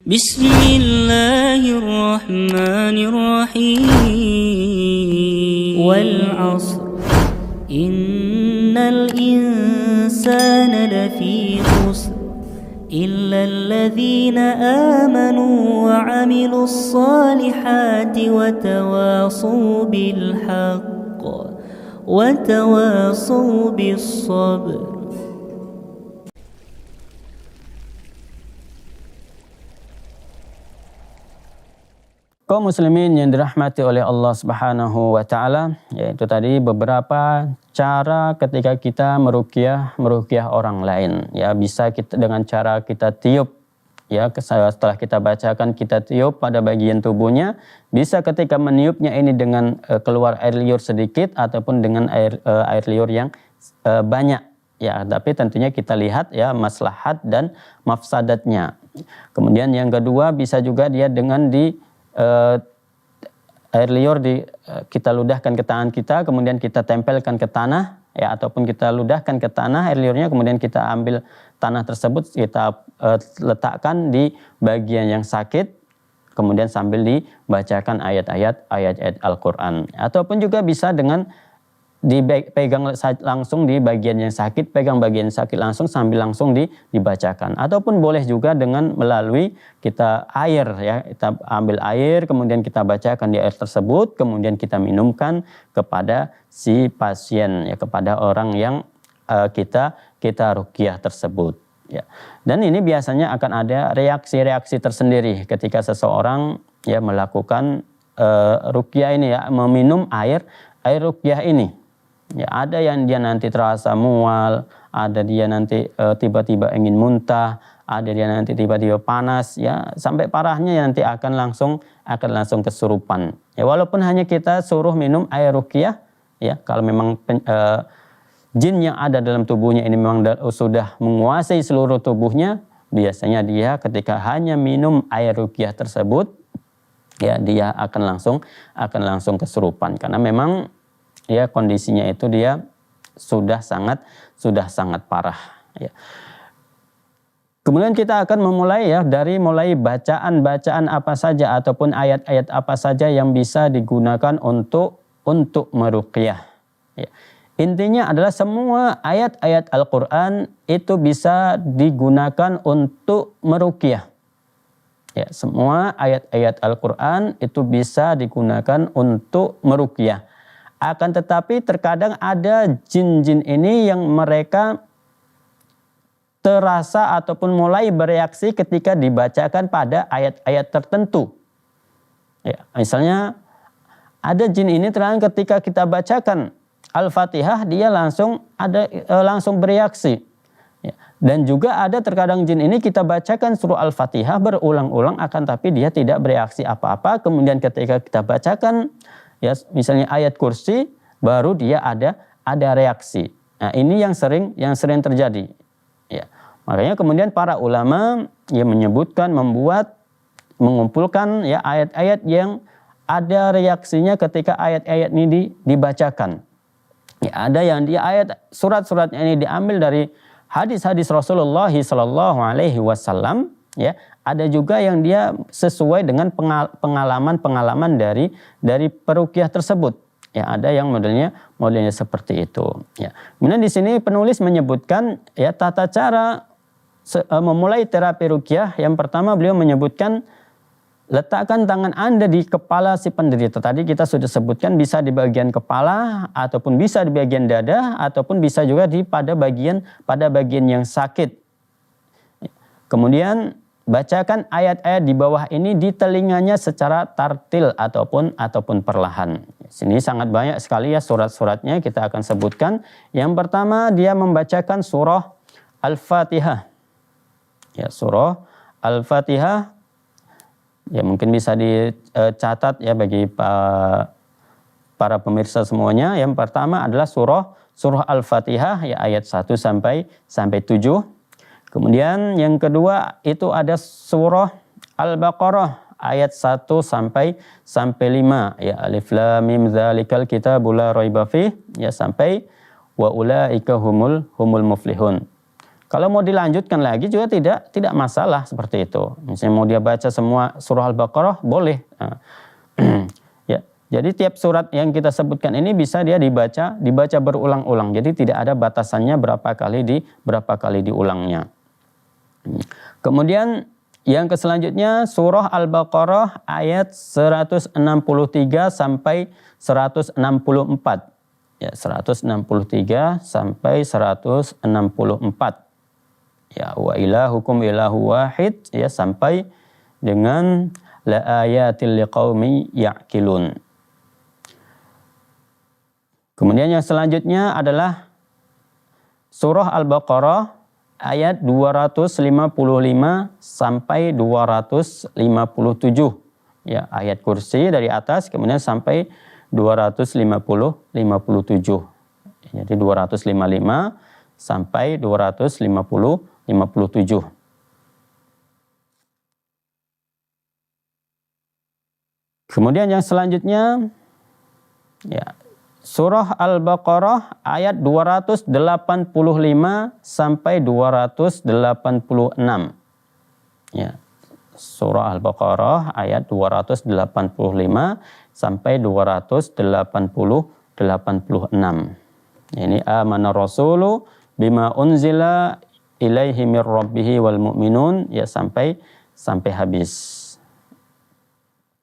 Bismillahirrahmanirrahim. Wal 'ashr. Innal insana lafi khusr. إلا الذين آمنوا وعملوا الصالحات وتواصوا بالحق وتواصوا بالصبر. Kaum muslimin yang dirahmati oleh Allah Subhanahu wa taala, yaitu tadi beberapa cara ketika kita meruqyah orang lain. Ya, bisa kita dengan cara kita tiup, ya, setelah kita bacakan kita tiup pada bagian tubuhnya, bisa ketika meniupnya ini dengan keluar air liur sedikit ataupun dengan air liur yang banyak. Ya, tapi tentunya kita lihat ya maslahat dan mafsadatnya. Kemudian yang kedua bisa juga dia dengan air liur kita ludahkan ke tangan kita, kemudian kita tempelkan ke tanah, ya, ataupun kita ludahkan ke tanah air liurnya, kemudian kita ambil tanah tersebut kita letakkan di bagian yang sakit, kemudian sambil dibacakan ayat-ayat Al-Quran. Ataupun juga bisa dengan dipegang langsung di bagian yang sakit, pegang bagian sakit langsung sambil langsung dibacakan. Ataupun boleh juga dengan melalui kita air, ya, kita ambil air kemudian kita bacakan di air tersebut, kemudian kita minumkan kepada si pasien, ya, kepada orang yang kita ruqyah tersebut, ya. Dan ini biasanya akan ada reaksi-reaksi tersendiri ketika seseorang ya melakukan ruqyah ini, ya, meminum air ruqyah ini. Ya, ada yang dia nanti terasa mual, ada dia nanti tiba-tiba ingin muntah, ada dia nanti tiba-tiba panas, ya, sampai parahnya nanti akan langsung kesurupan. Ya, walaupun hanya kita suruh minum air ruqyah, ya, kalau memang jin yang ada dalam tubuhnya ini memang sudah menguasai seluruh tubuhnya, biasanya dia ketika hanya minum air ruqyah tersebut, ya, dia akan langsung kesurupan karena memang ya kondisinya itu dia sudah sangat parah, ya. Kemudian kita akan memulai, ya, dari mulai bacaan apa saja ataupun ayat-ayat apa saja yang bisa digunakan untuk meruqyah, ya. Intinya adalah semua ayat-ayat Al-Quran itu bisa digunakan untuk meruqyah. Ya, semua ayat-ayat Al-Quran itu bisa digunakan untuk meruqyah. Akan tetapi terkadang ada jin-jin ini yang mereka terasa ataupun mulai bereaksi ketika dibacakan pada ayat-ayat tertentu. Ya, misalnya ada jin ini terkadang ketika kita bacakan Al-Fatihah dia langsung bereaksi. Ya, dan juga ada terkadang jin ini kita bacakan surah Al-Fatihah berulang-ulang akan tapi dia tidak bereaksi apa-apa. Kemudian ketika kita bacakan, ya, misalnya ayat kursi, baru dia ada reaksi. Nah, ini yang sering terjadi. Ya, makanya kemudian para ulama ya menyebutkan, mengumpulkan ya ayat-ayat yang ada reaksinya ketika ayat-ayat ini dibacakan. Ya, ada yang surat-suratnya ini diambil dari hadis-hadis Rasulullah Sallallahu Alaihi Wasallam. Ya, ada juga yang dia sesuai dengan pengalaman dari peruqyah tersebut. Ya, ada yang modelnya seperti itu. Ya. Kemudian di sini penulis menyebutkan ya tata cara memulai terapi ruqyah. Yang pertama beliau menyebutkan letakkan tangan Anda di kepala si penderita. Tadi kita sudah sebutkan bisa di bagian kepala ataupun bisa di bagian dada ataupun bisa juga pada bagian yang sakit. Kemudian bacakan ayat-ayat di bawah ini di telinganya secara tartil ataupun perlahan. Sini sangat banyak sekali ya surat-suratnya kita akan sebutkan. Yang pertama dia membacakan surah Al-Fatihah. Ya, surah Al-Fatihah ya mungkin bisa dicatat ya bagi para pemirsa semuanya. Yang pertama adalah surah Al-Fatihah ya ayat 1 sampai 7. Kemudian yang kedua itu ada surah Al-Baqarah ayat 1 sampai 5 ya alif lam mim dzalikal kitabul la raiba fih ya sampai wa ulaika humul muflihun. Kalau mau dilanjutkan lagi juga tidak masalah seperti itu. Misalnya mau dia baca semua surah Al-Baqarah boleh. Nah, ya, jadi tiap surat yang kita sebutkan ini bisa dia dibaca berulang-ulang. Jadi tidak ada batasannya berapa kali diulangnya. Kemudian yang selanjutnya surah Al-Baqarah ayat 163 sampai 164. Ya, 163 sampai 164. Ya, wa ilahukum ilahu wahid, ya, sampai dengan la ayatil liqaumi ya'qilun. Kemudian yang selanjutnya adalah surah Al-Baqarah ayat 255 sampai 257. Ya, ayat kursi dari atas kemudian sampai 257. Jadi 255 sampai 257. Kemudian yang selanjutnya, ya, surah Al-Baqarah ayat 285 sampai 286. Ya, surah Al-Baqarah ayat 285 sampai 286. Ini amana rasulu bima unzila ilaihi mir rabbihi wal mu'minun, ya, sampai habis.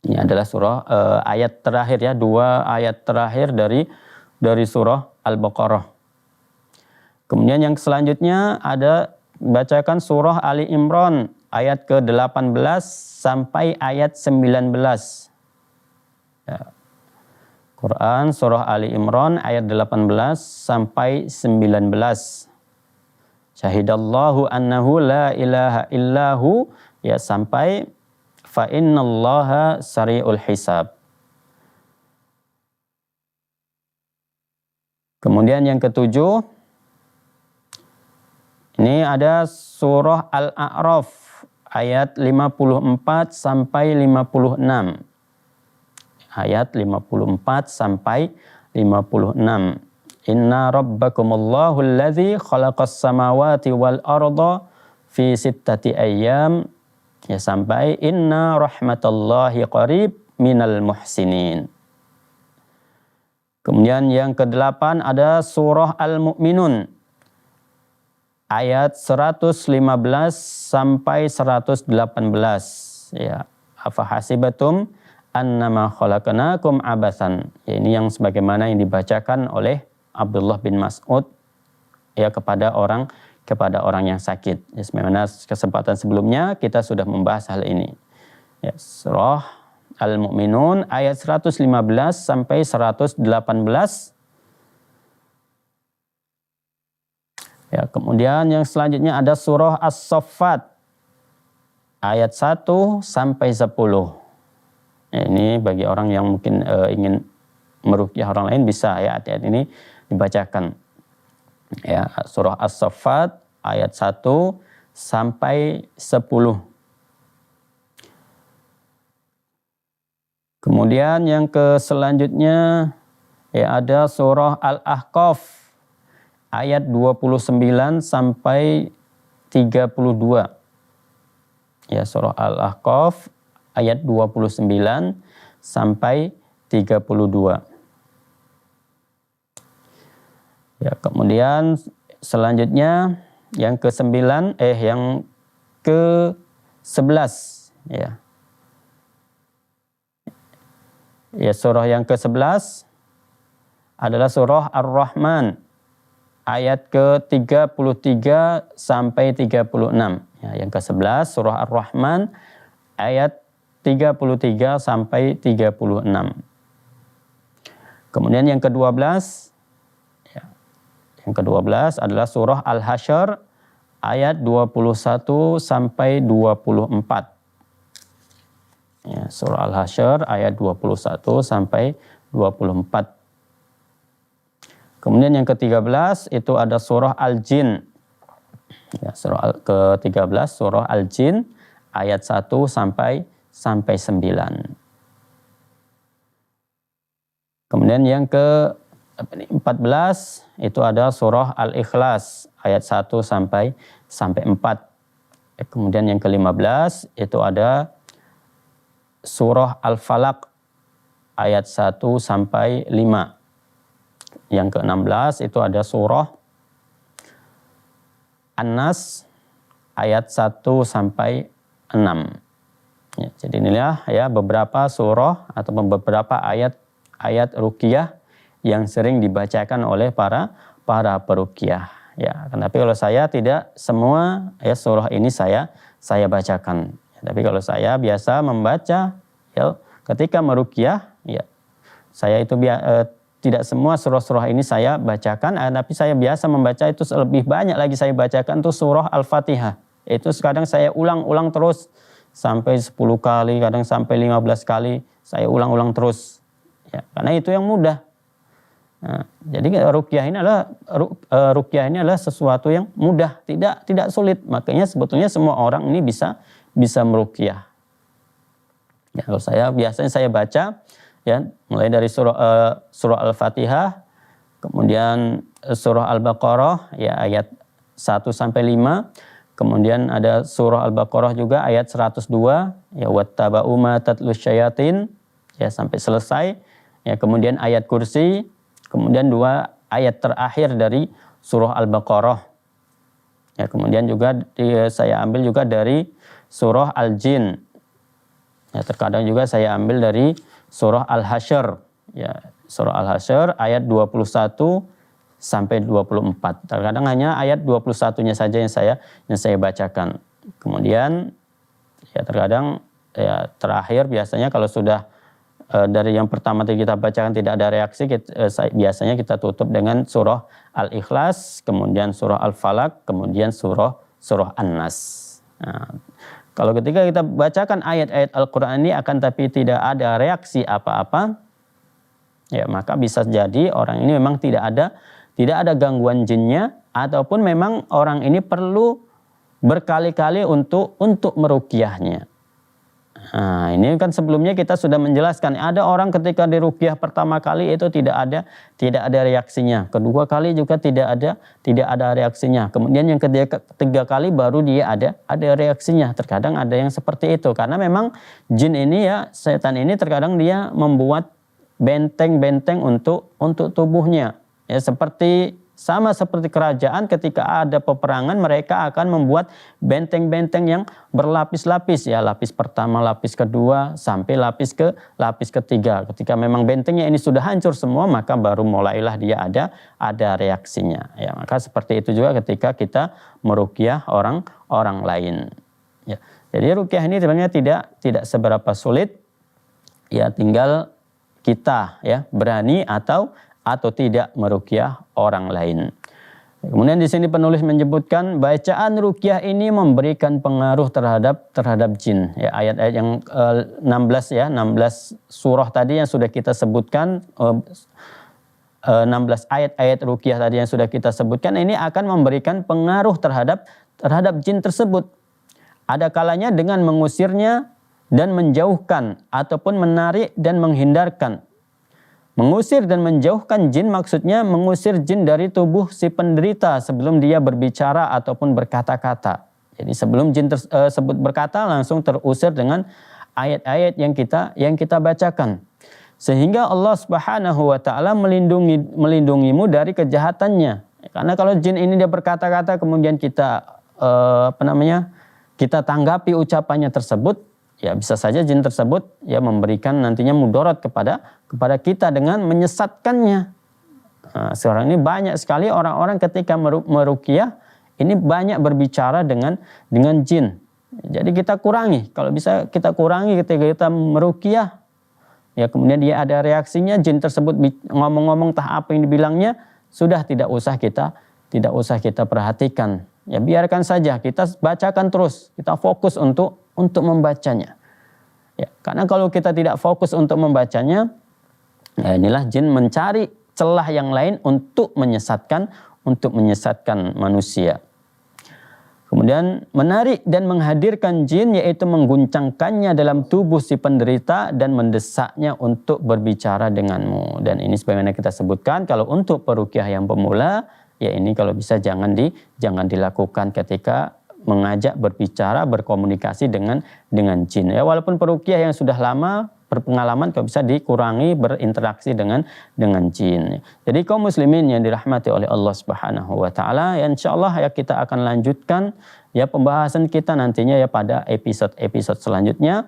Ini adalah surah ayat terakhir, ya, 2 ayat terakhir dari surah Al-Baqarah. Kemudian yang selanjutnya ada bacakan surah Ali Imran ayat ke-18 sampai ayat 19. Ya. Quran surah Ali Imran ayat 18 sampai 19. Syahidallahu annahu la ilaha illahu, ya, sampai fa innallaha sari'ul hisab. Kemudian yang ketujuh, ini ada surah Al-A'raf ayat 54 sampai 56. Ayat 54 sampai 56. Inna rabbakumullahu alladzi khalaqas samawati wal arda fi sittati ayyam, ya, sampai inna rahmatallahi qarib minal muhsinin. Kemudian yang ke-8 ada surah Al-Mu'minun ayat 115 sampai 118. Ya, afa hasibatum annama khalaqnakum abatsan. Ya, ini yang sebagaimana yang dibacakan oleh Abdullah bin Mas'ud, ya, kepada orang yang sakit. Ya, sebagaimana kesempatan sebelumnya kita sudah membahas hal ini. Ya, surah Al-Mu'minun ayat 115 sampai 118. Ya, kemudian yang selanjutnya ada surah As-Saffat ayat 1 sampai 10. Ya, ini bagi orang yang mungkin ingin meruqyah orang lain bisa, ya, ayat-ayat ini dibacakan. Ya, surah As-Saffat ayat 1 sampai 10. Kemudian yang selanjutnya, ya, ada surah Al-Ahqaf ayat 29 sampai 32. Ya, surah Al-Ahqaf ayat 29 sampai 32. Ya, kemudian selanjutnya yang ke-11, ya. Ya, surah yang ke-11 adalah surah Ar-Rahman ayat ke-33 sampai 36. Ya, yang ke-11 surah Ar-Rahman ayat 33 sampai 36. Kemudian yang ke-12, ya, yang ke-12 adalah surah Al-Hasyr ayat 21 sampai 24. Ya, surah Al-Hasyr ayat 21 sampai 24. Kemudian yang ke-13 itu ada surah Al-Jin. Ya, surah ke-13 surah Al-Jin ayat 1 sampai 9. Kemudian yang ke 14 itu ada surah Al-Ikhlas ayat 1 sampai 4. Kemudian yang ke-15 itu ada surah Al-Falaq ayat 1 sampai 5. Yang ke-16 itu ada surah An-Nas ayat 1 sampai 6. Ya, jadi inilah ya beberapa surah atau beberapa ayat ruqyah yang sering dibacakan oleh para peruqyah. Ya, tapi kalau saya tidak semua ya surah ini saya bacakan. Ya, tapi kalau saya biasa membaca ya ketika meruqyah ya saya itu tidak semua surah-surah ini saya bacakan, tapi saya biasa membaca itu lebih banyak lagi saya bacakan tuh surah Al-Fatihah. Itu kadang saya ulang-ulang terus sampai 10 kali, kadang sampai 15 kali saya ulang-ulang terus. Ya, karena itu yang mudah. Nah, jadi ruqyah ini adalah sesuatu yang mudah, tidak sulit. Makanya sebetulnya semua orang ini bisa meruqyah. Ya, kalau biasanya saya baca ya mulai dari surah Al-Fatihah, kemudian surah Al-Baqarah ya ayat 1 sampai 5, kemudian ada surah Al-Baqarah juga ayat 102 ya wattaba'u ma tatlus syayatin ya sampai selesai. Ya, kemudian ayat kursi, kemudian 2 ayat terakhir dari surah Al-Baqarah. Ya, kemudian juga saya ambil juga dari surah Al-Jin. Ya, terkadang juga saya ambil dari surah Al-Hasyr. Ya, surah Al-Hasyr ayat 21 sampai 24. Terkadang hanya ayat 21-nya saja yang saya bacakan. Kemudian ya terkadang ya terakhir biasanya kalau sudah dari yang pertama tadi kita bacakan tidak ada reaksi, biasanya kita tutup dengan surah Al-Ikhlas, kemudian surah Al-Falaq, kemudian surah An-Nas. Nah, kalau ketika kita bacakan ayat-ayat Al-Quran ini akan tapi tidak ada reaksi apa-apa, ya maka bisa jadi orang ini memang tidak ada gangguan jinnya, ataupun memang orang ini perlu berkali-kali untuk meruqyahnya. Nah, ini kan sebelumnya kita sudah menjelaskan ada orang ketika diruqyah pertama kali itu tidak ada reaksinya, kedua kali juga tidak ada reaksinya, kemudian yang ketiga kali baru dia ada reaksinya. Terkadang ada yang seperti itu karena memang jin ini ya setan ini terkadang dia membuat benteng-benteng untuk tubuhnya. Ya sama seperti kerajaan ketika ada peperangan mereka akan membuat benteng-benteng yang berlapis-lapis ya, lapis pertama, lapis kedua sampai lapis ketiga. Ketika memang bentengnya ini sudah hancur semua maka baru mulailah dia ada reaksinya. Ya, maka seperti itu juga ketika kita meruqyah orang lain. Ya. Jadi ruqyah ini sebenarnya tidak seberapa sulit. Ya tinggal kita ya berani atau tidak meruqyah orang lain. Kemudian di sini penulis menyebutkan bacaan ruqyah ini memberikan pengaruh terhadap jin. Ya, ayat-ayat yang 16 ya, 16 surah tadi yang sudah kita sebutkan, 16 ayat-ayat ruqyah tadi yang sudah kita sebutkan ini akan memberikan pengaruh terhadap jin tersebut. Ada kalanya dengan mengusirnya dan menjauhkan ataupun menarik dan menghindarkan. Mengusir dan menjauhkan jin maksudnya mengusir jin dari tubuh si penderita sebelum dia berbicara ataupun berkata-kata. Jadi sebelum jin tersebut berkata langsung terusir dengan ayat-ayat yang kita bacakan. Sehingga Allah Subhanahu wa taala melindungimu dari kejahatannya. Karena kalau jin ini dia berkata-kata kemudian kita kita tanggapi ucapannya tersebut, ya bisa saja jin tersebut ya memberikan nantinya mudarat kepada kita dengan menyesatkannya. Nah, sekarang ini banyak sekali orang-orang ketika meruqyah ini banyak berbicara dengan jin. Jadi kita kurangi, kalau bisa kita kurangi ketika kita meruqyah. Ya kemudian dia ada reaksinya, jin tersebut ngomong-ngomong entah apa yang dibilangnya, sudah tidak usah kita perhatikan. Ya biarkan saja, kita bacakan terus, kita fokus untuk membacanya. Ya, karena kalau kita tidak fokus untuk membacanya, ya inilah jin mencari celah yang lain untuk menyesatkan manusia. Kemudian menarik dan menghadirkan jin, yaitu mengguncangkannya dalam tubuh si penderita dan mendesaknya untuk berbicara denganmu. Dan ini sebagaimana kita sebutkan, kalau untuk peruqyah yang pemula, ya ini kalau bisa jangan dilakukan ketika mengajak berbicara, berkomunikasi dengan jin. Ya, walaupun peruqyah yang sudah lama berpengalaman, kalau bisa dikurangi berinteraksi dengan jin. Jadi kaum muslimin yang dirahmati oleh Allah Subhanahu wa taala, ya insyaallah ya kita akan lanjutkan ya pembahasan kita nantinya ya pada episode selanjutnya.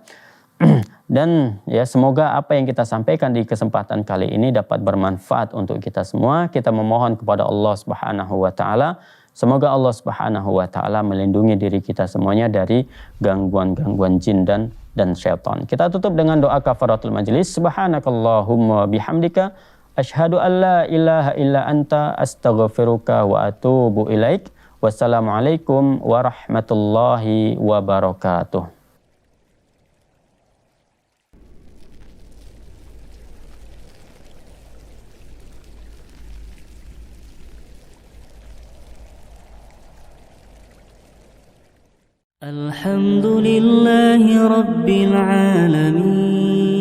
Dan ya semoga apa yang kita sampaikan di kesempatan kali ini dapat bermanfaat untuk kita semua. Kita memohon kepada Allah Subhanahu wa taala, semoga Allah Subhanahu wa taala melindungi diri kita semuanya dari gangguan-gangguan jin dan syaitan. Kita tutup dengan doa kafaratul majlis. Subhanakallahumma bihamdika asyhadu an la ilaha illa anta astaghfiruka wa atubu ilaik. Wassalamualaikum warahmatullahi wabarakatuh. الحمد لله رب العالمين